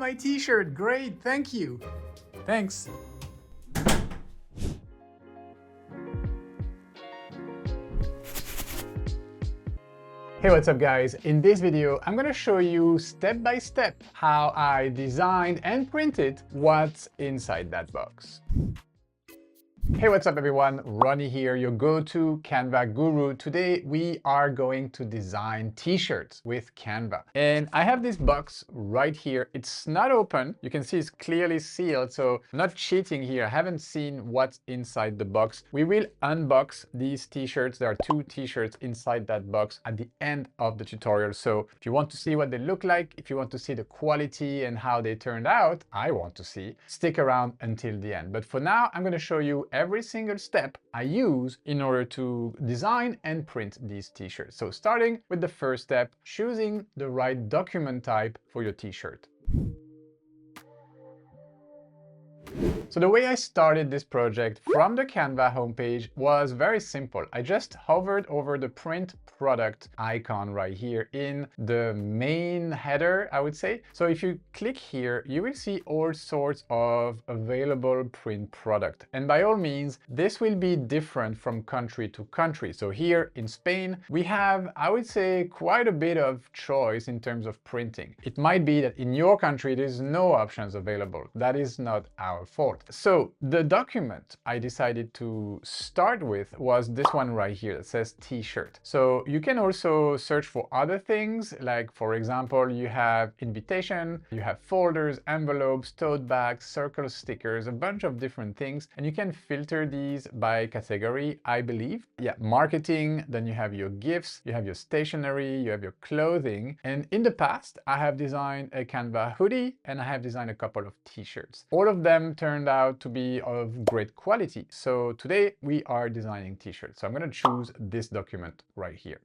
my t-shirt. Great, thank you. Thanks. Hey, what's up guys? In this video, I'm gonna show you step by step how I designed and printed what's inside that box. Hey, what's up everyone? Ronnie here, your go-to Canva guru. Today we are going to design t-shirts with Canva. And I have this box right here. It's not open. You can see it's clearly sealed, so I'm not cheating here. I haven't seen what's inside the box. We will unbox these t-shirts. There are 2 t-shirts inside that box at the end of the tutorial. So if you want to see what they look like, if you want to see the quality and how they turned out, I want to see, stick around until the end. But for now, I'm going to show you every single step I use in order to design and print these t-shirts. So starting with the first step, choosing the right document type for your t-shirt. So the way I started this project from the Canva homepage was very simple. I just hovered over the print product icon right here in the main header, I would say. So if you click here, you will see all sorts of available print product. And by all means, this will be different from country to country. So here in Spain, we have, I would say, quite a bit of choice in terms of printing. It might be that in your country, there's no options available. That is not our fault. So the document I decided to start with was this one right here that says t-shirt. So you can also search for other things, like for example, you have invitation, you have folders, envelopes, tote bags, circle stickers, a bunch of different things, and you can filter these by category, I believe. Yeah, marketing, then you have your gifts, you have your stationery, you have your clothing. And in the past, I have designed a Canva hoodie and I have designed a couple of t-shirts. All of them turned out to be of great quality. So today we are designing t-shirts. So I'm going to choose this document right here.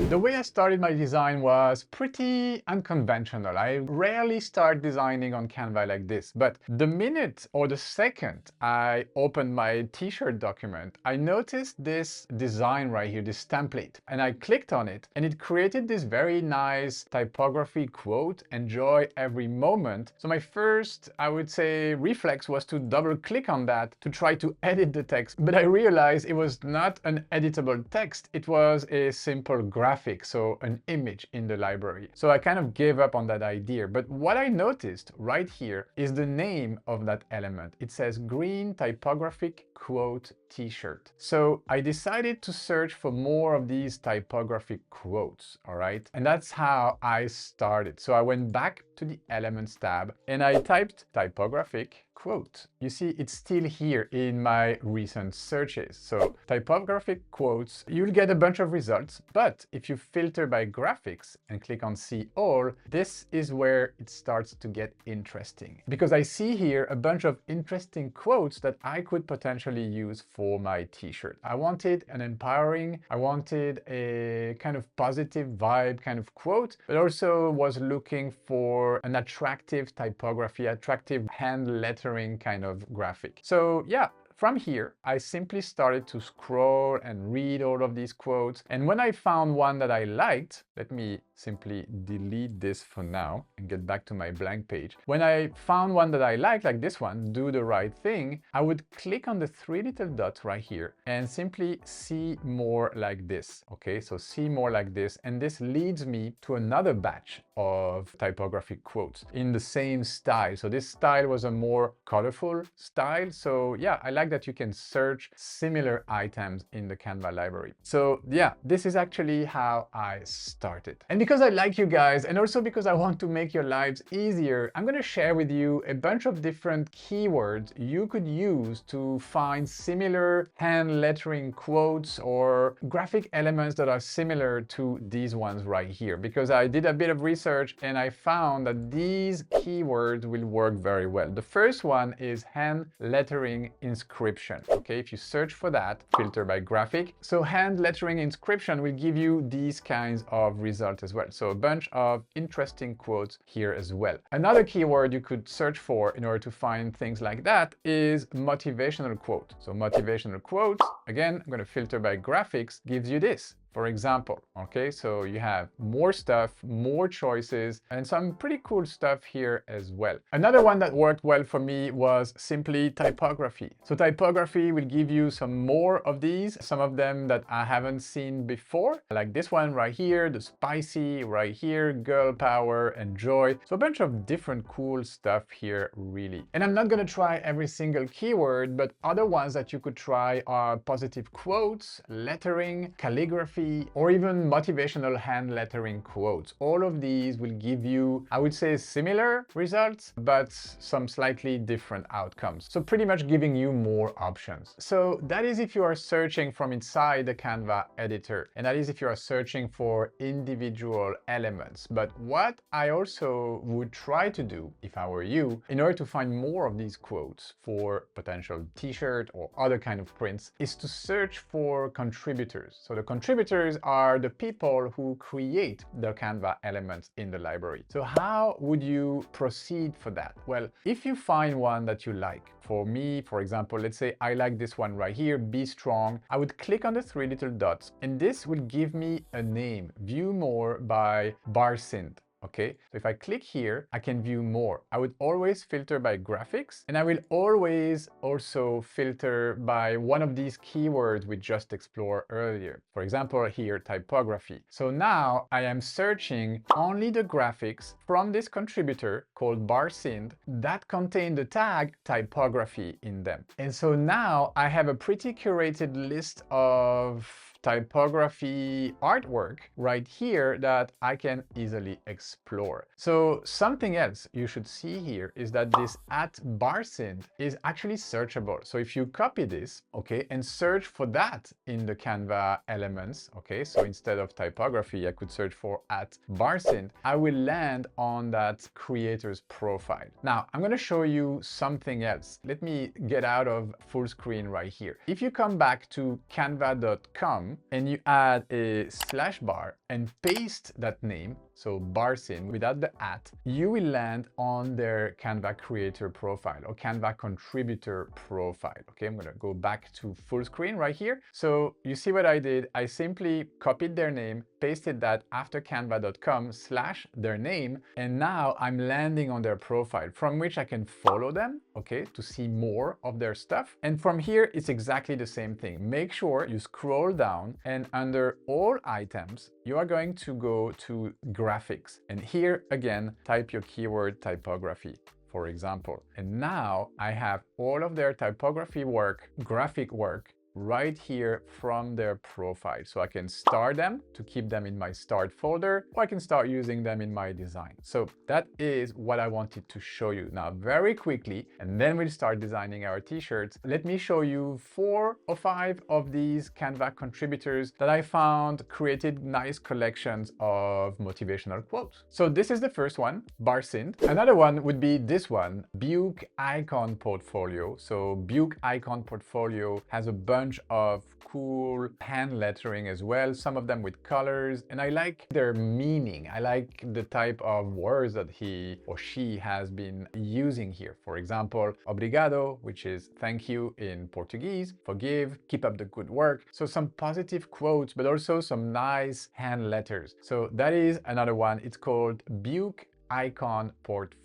The way I started my design was pretty unconventional. I rarely start designing on Canva like this, but the minute or the second I opened my t-shirt document, I noticed this design right here, this template, and I clicked on it and it created this very nice typography quote, "Enjoy every moment." So my first, I would say, reflex was to double click on that to try to edit the text, but I realized it was not an editable text. It was a simple graphic, so an image in the library. So I kind of gave up on that idea. But what I noticed right here is the name of that element. It says green typographic quote t-shirt. So I decided to search for more of these typographic quotes, all right? And that's how I started. So I went back to the Elements tab and I typed typographic quote. You see, it's still here in my recent searches. So typographic quotes, you'll get a bunch of results, but if you filter by graphics and click on see all, this is where it starts to get interesting, because I see here a bunch of interesting quotes that I could potentially use for my t-shirt. I wanted an empowering, I wanted a kind of positive vibe kind of quote, but also was looking for an attractive typography, attractive hand lettering kind of graphic. So yeah, from here, I simply started to scroll and read all of these quotes. And when I found one that I liked, let me simply delete this for now and get back to my blank page. When I found one that I liked, like this one, "Do the right thing," I would click on the 3 little dots right here and simply see more like this. Okay, so see more like this. And this leads me to another batch of typographic quotes in the same style. So this style was a more colorful style. So yeah, I like that you can search similar items in the Canva library. So yeah, this is actually how I started. And because I like you guys, and also because I want to make your lives easier, I'm going to share with you a bunch of different keywords you could use to find similar hand lettering quotes or graphic elements that are similar to these ones right here. Because I did a bit of research and I found that these keywords will work very well. The first one is hand lettering inscription. Okay, if you search for that, filter by graphic. So hand lettering inscription will give you these kinds of results as well. So a bunch of interesting quotes here as well. Another keyword you could search for in order to find things like that is motivational quote. So motivational quotes, again, I'm going to filter by graphics, gives you this. for example. Okay, so you have more stuff, more choices, and some pretty cool stuff here as well. Another one that worked well for me was simply typography. So typography will give you some more of these, some of them that I haven't seen before, like this one right here, the spicy right here, girl power and joy. So a bunch of different cool stuff here, really. And I'm not gonna try every single keyword, but other ones that you could try are positive quotes, lettering, calligraphy, or even motivational hand lettering quotes. All of these will give you, I would say, similar results, but some slightly different outcomes. So pretty much giving you more options. So that is if you are searching from inside the Canva editor, and that is if you are searching for individual elements. But what I also would try to do, if I were you, in order to find more of these quotes for potential t-shirt or other kind of prints, is to search for contributors. So the contributors are the people who create the Canva elements in the library. So how would you proceed for that? Well, if you find one that you like, for me, for example, let's say I like this one right here, Be Strong. I would click on the three little dots, and this will give me a name, View More by Barsind. Okay, so if I click here, I can view more. I would always filter by graphics, and I will always also filter by one of these keywords we just explored earlier. For example, here, typography. So now I am searching only the graphics from this contributor called Barsind that contain the tag typography in them. And so now I have a pretty curated list of typography artwork right here that I can easily explore. So something else you should see here is that this @Barsind is actually searchable. So if you copy this, okay, and search for that in the Canva elements, okay, so instead of typography, I could search for @Barsind, I will land on that creator's profile. Now, I'm gonna show you something else. Let me get out of full screen right here. If you come back to canva.com and you add a /bar and paste that name, so Barsind without the @ you will land on their Canva creator profile or Canva contributor profile. Okay, I'm gonna go back to full screen right here. So you see what I did? I simply copied their name, pasted that after canva.com /their name, and now I'm landing on their profile from which I can follow them, okay, to see more of their stuff. And from here, it's exactly the same thing. Make sure you scroll down, and under all items, you are going to go to graphics. And here again, type your keyword typography, for example. And now I have all of their typography work, graphic work, right here from their profile. So I can start them to keep them in my start folder, or I can start using them in my design. So that is what I wanted to show you. Now, very quickly, and then we'll start designing our t-shirts. Let me show you 4 or 5 of these Canva contributors that I found created nice collections of motivational quotes. So this is the first one, Barsind. Another one would be this one, Buke Icon Portfolio. So Buke Icon Portfolio has a bunch of cool hand lettering as well, some of them with colors, and I like their meaning. I like the type of words that he or she has been using here. For example, obrigado, which is thank you in Portuguese, forgive, keep up the good work. So some positive quotes, but also some nice hand letters. So that is another one. It's called Buke Icon Portfolio.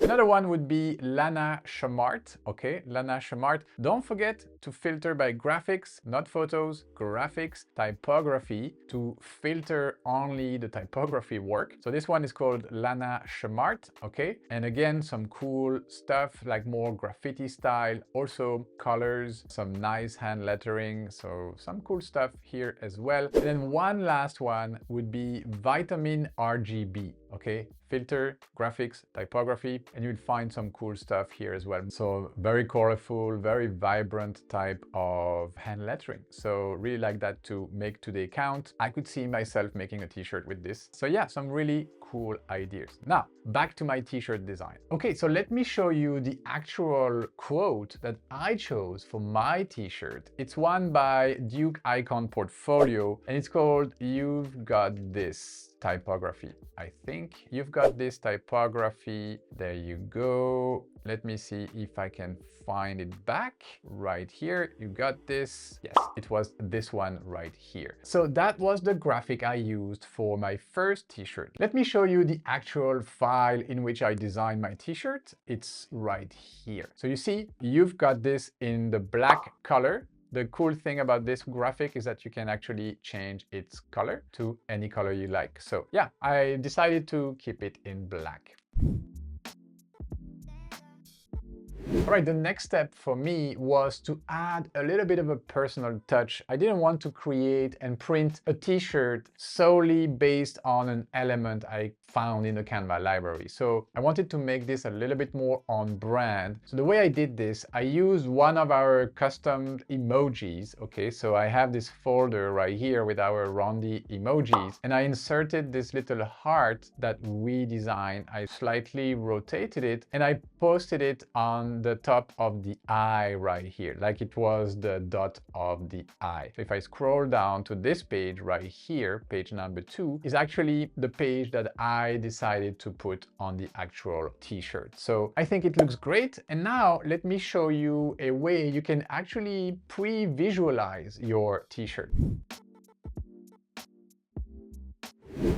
Another one would be Lana Chamart. Okay, Lana Chamart. Don't forget to filter by graphics, not photos, graphics, typography, to filter only the typography work. So this one is called Lana Chamart. Okay, and again, some cool stuff like more graffiti style, also colors, some nice hand lettering. So some cool stuff here as well. And then one last one would be Vitamin RGB. Okay, filter, graphics, typography, and you'll find some cool stuff here as well. So very colorful, very vibrant type of hand lettering. So really like that to make today count. I could see myself making a t-shirt with this. So yeah, some really cool ideas. Now, back to my t-shirt design. Okay, so let me show you the actual quote that I chose for my t-shirt. It's one by Duke Icon Portfolio, and it's called You've Got This typography. I think you've got this typography. There you go. Let me see if I can find it back right here. You got this. Yes, it was this one right here. So that was the graphic I used for my first t-shirt. Let me show you the actual file in which I designed my t-shirt. It's right here. So you see, you've got this in the black color. The cool thing about this graphic is that you can actually change its color to any color you like. So yeah, I decided to keep it in black. All right, the next step for me was to add a little bit of a personal touch. I didn't want to create and print a t-shirt solely based on an element I found in the Canva library. So I wanted to make this a little bit more on brand. So the way I did this, I used one of our custom emojis. Okay, so I have this folder right here with our roundy emojis, and I inserted this little heart that we designed. I slightly rotated it and I posted it on the top of the eye right here, like it was the dot of the eye. So if I scroll down to this page right here, page number 2 is actually the page that I decided to put on the actual t-shirt. So I think it looks great. And now let me show you a way you can actually pre-visualize your t-shirt.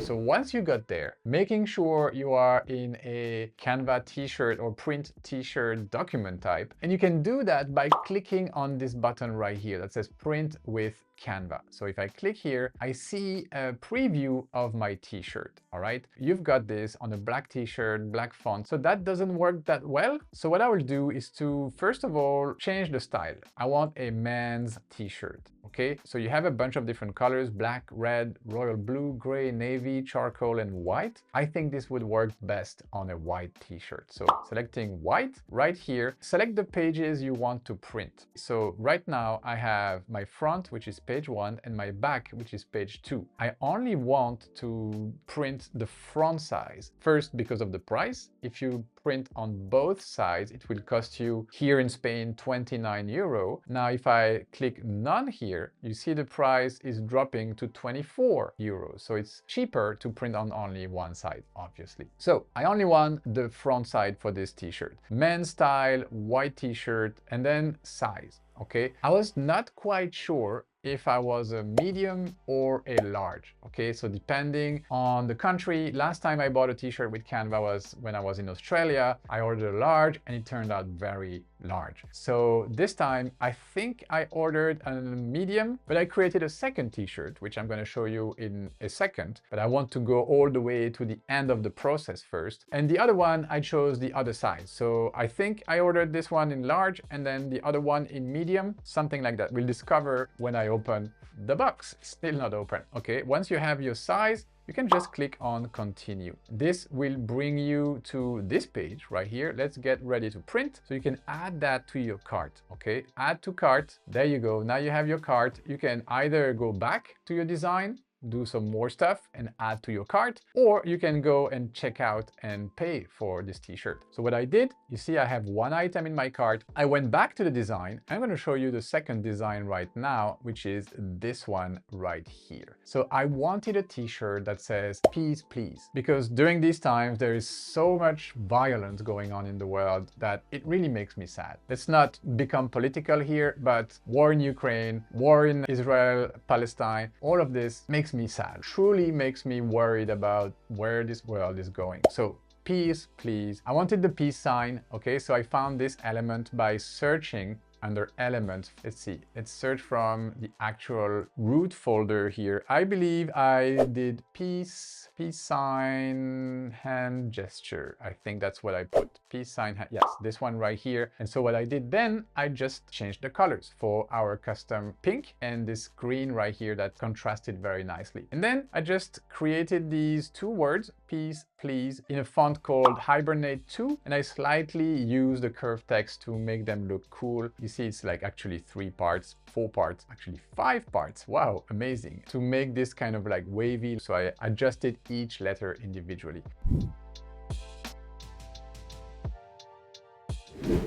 So once you got there, making sure you are in a Canva t-shirt or print t-shirt document type, and you can do that by clicking on this button right here that says print with Canva. So if I click here, I see a preview of my t-shirt. All right, you've got this on a black t-shirt, black font. So that doesn't work that well. So what I will do is to, first of all, change the style. I want a man's t-shirt. Okay, so you have a bunch of different colors: black, red, royal blue, gray, navy, charcoal, and white. I think this would work best on a white t-shirt. So selecting white right here, select the pages you want to print. So right now I have my front, which is page 1, and my back, which is page 2. I only want to print the front size. First, because of the price. If you print on both sides, it will cost you here in Spain 29 euro. Now, if I click none here, you see the price is dropping to 24 euros. So it's cheaper to print on only one side, obviously. So I only want the front side for this t-shirt. Men's style, white t-shirt, and then size. Okay, I was not quite sure if I was a medium or a large. Okay, so depending on the country, last time I bought a t-shirt with Canva was when I was in Australia. I ordered a large and it turned out very large. So this time I think I ordered a medium, but I created a second t-shirt, which I'm going to show you in a second. But I want to go all the way to the end of the process first. And the other one, I chose the other size. So I think I ordered this one in large and then the other one in medium, something like that. We'll discover when I open the box. Still not open. Okay, once you have your size, you can just click on continue. This will bring you to this page right here. Let's get ready to print. So you can add that to your cart. Okay, add to cart. There you go. Now you have your cart. You can either go back to your design, do some more stuff and add to your cart, or you can go and check out and pay for this t-shirt. So what I did, you see I have one item in my cart. I went back to the design. I'm going to show you the second design right now, which is this one right here. So I wanted a t-shirt that says peace, please, because during these times there is so much violence going on in the world that it really makes me sad. Let's not become political here, but war in Ukraine, war in Israel, Palestine, all of this makes me sad, truly makes me worried about where this world is going. So peace, please. I wanted the peace sign. Okay, so I found this element by searching under elements. Let's see, let's search from the actual root folder here. I believe I did peace sign, hand gesture. I think that's what I put. Peace sign, yes, this one right here. And so what I did then, I just changed the colors for our custom pink and this green right here that contrasted very nicely. And then I just created these two words, peace, please, in a font called Hibernate 2. And I slightly used the curved text to make them look cool. You see, it's like actually 3 parts, 4 parts, actually 5 parts. Wow, amazing. To make this kind of like wavy. So I adjusted each letter individually.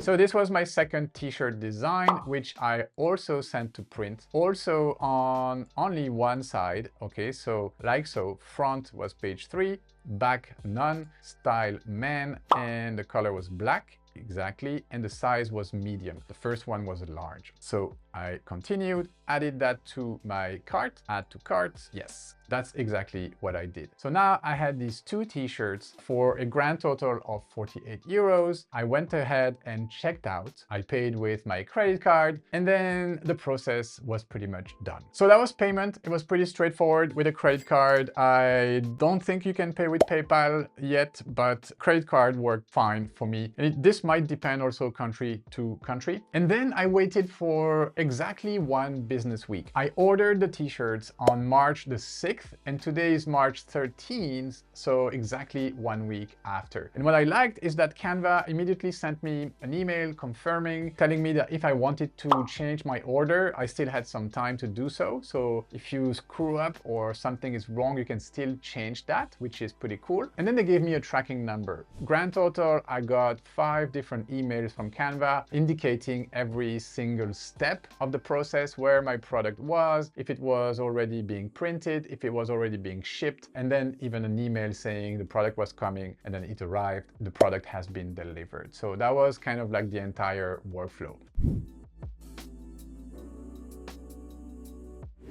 So this was my second t-shirt design, which I also sent to print, also on only one side. Okay, so like so, front was page 3, back none, style man, and the color was black. exactly, and the size was medium. The first one was large. So I continued, added that to my cart, add to cart. Yes, that's exactly what I did. So now I had these 2 t-shirts for a grand total of 48 euros. I went ahead and checked out. I paid with my credit card, and then the process was pretty much done. So that was payment. It was pretty straightforward with a credit card. I don't think you can pay with PayPal yet, but credit card worked fine for me. And this might depend also country to country. And then I waited for exactly 1 business week. I ordered the t-shirts on March the 6th, and today is March 13th, so exactly 1 week after. And what I liked is that Canva immediately sent me an email confirming, telling me that if I wanted to change my order, I still had some time to do so. So if you screw up or something is wrong, you can still change that, which is pretty cool. And then they gave me a tracking number. Grand total, I got 5 different emails from Canva indicating every single step of the process, where my product was, if it was already being printed, if it was already being shipped, and then even an email saying the product was coming and then it arrived, the product has been delivered. So that was kind of like the entire workflow.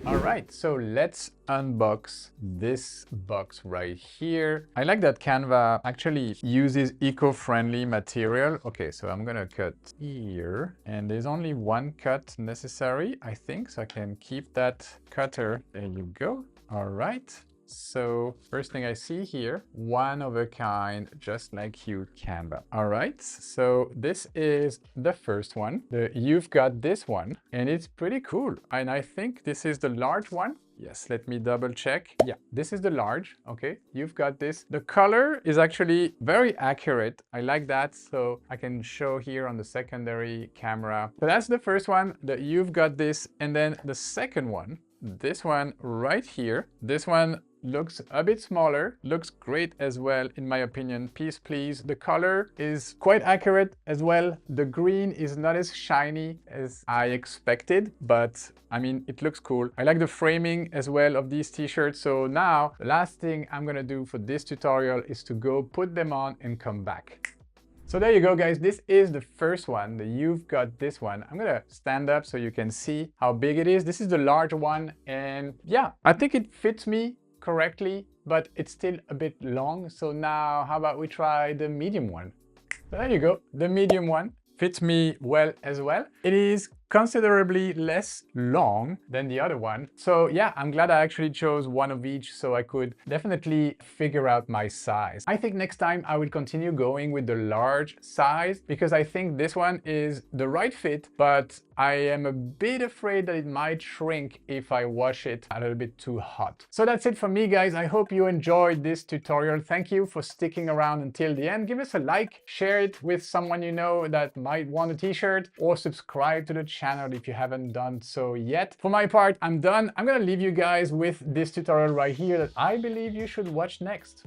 All right, so let's unbox this box right here. I like that Canva actually uses eco-friendly material. Okay, so I'm gonna cut here, and there's only 1 cut necessary, I think, so I can keep that cutter. There you go. All right. So first thing I see here, one of a kind, just like you, Canva. All right, so this is the first one. You've got this one, and it's pretty cool. And I think this is the large one. Yes, let me double check. Yeah, this is the large. Okay, you've got this. The color is actually very accurate. I like that. So I can show here on the secondary camera. So that's the first one, that you've got this. And then the second one, this one right here, this one looks a bit smaller, looks great as well, in my opinion. Peace, please. The color is quite accurate as well. The green is not as shiny as I expected, but I mean, it looks cool. I like the framing as well of these t-shirts. So now the last thing I'm gonna do for this tutorial is to go put them on and come back. So there you go, guys. This is the first one. You've got this one. I'm gonna stand up so you can see how big it is. This is the large one, and yeah, I think it fits me correctly, but it's still a bit long. So now how about we try the medium one? So there you go. The medium one fits me well as well. It is considerably less long than the other one. So yeah, I'm glad I actually chose one of each so I could definitely figure out my size. I think next time I will continue going with the large size because I think this one is the right fit, but I am a bit afraid that it might shrink if I wash it a little bit too hot. So that's it for me, guys. I hope you enjoyed this tutorial. Thank you for sticking around until the end. Give us a like, share it with someone you know that might want a t-shirt, or subscribe to the channel if you haven't done so yet. For my part, I'm done. I'm gonna leave you guys with this tutorial right here that I believe you should watch next.